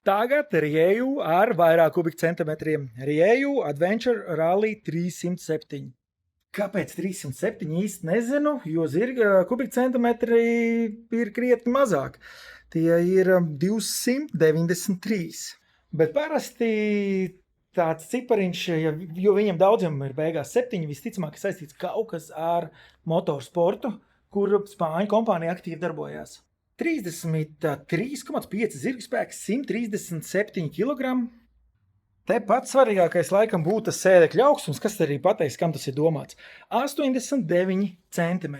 Tagad Rieju ar vairāk kubikcentimetriem. Rieju Adventure Rally 307. Kāpēc 307 īsti nezinu, jo zirga kubikcentimetri ir krietni mazāk. Tie ir 293. Bet parasti tāds cipariņš, jo viņam daudziem ir beigās 7, visticamāk saistīts kaut kas ar motorsportu, kur spāņu kompānija aktīvi darbojās. 33,5 zirgspēks, 137 kg. Te pats svarīgākais laikam būtu tas sēdekļa augstums, kas arī pateiks, kam tas ir domāts. 89 cm.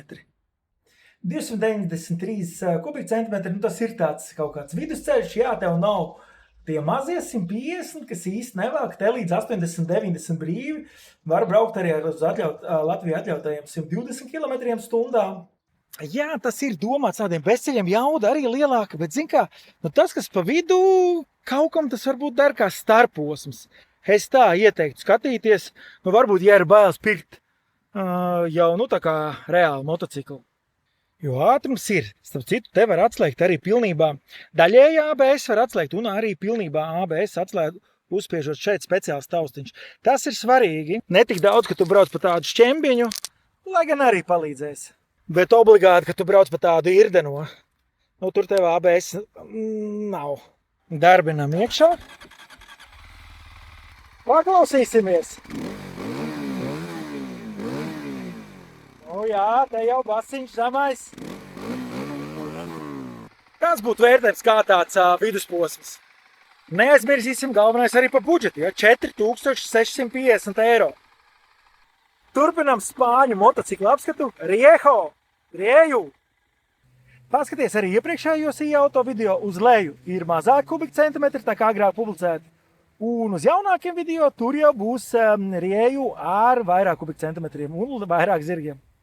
293 kubikcentimetri, tas ir tāds kaut kāds vidusceļš, jā, tev nav tie mazie 150, kas īsti nevelk, te līdz 80-90 brīvi. Var braukt arī uz Latvijā atļautajiem 120 km/h. Jā, tas ir domāts tādiem bezceļiem, jauda arī lielāka, bet zin kā, tas, kas pa vidu, kaut kam tas varbūt der kā starposms. Es tā ieteiktu skatīties, varbūt, ja ir bailes pirkt jau, tā kā reāli motociklu. Jo ātrums ir, starp citu, te var atslēgt arī pilnībā. Daļēji ABS var atslēgt un arī pilnībā ABS atslēgt, uzspiežot šeit speciāls taustiņš. Tas ir svarīgi, ne tik daudz, ka tu brauc pa tādu šķembiņu, lai gan arī palīdzēs. Bet obligāti, ka tu brauc pa tādu irdeno. Tur tev ABS nav. Darbinam iekšā. Paklausīsimies. Jā, te jau basiņš zamais. Tas būtu vērtējums kā tāds vidusposms. Neaizmirsīsim galvenais arī pa budžetu, 4650 eiro. Turpinam spāņu motociklu apskatu Rieju. Paskaties arī iepriekšējos e-auto video, uz leju ir mazāk kubikcentimetri, tā kā agrāk publicēti. Un uz jaunākiem video tur jau būs Rieju ar vairāk kubikcentimetriem un vairāk zirgiem.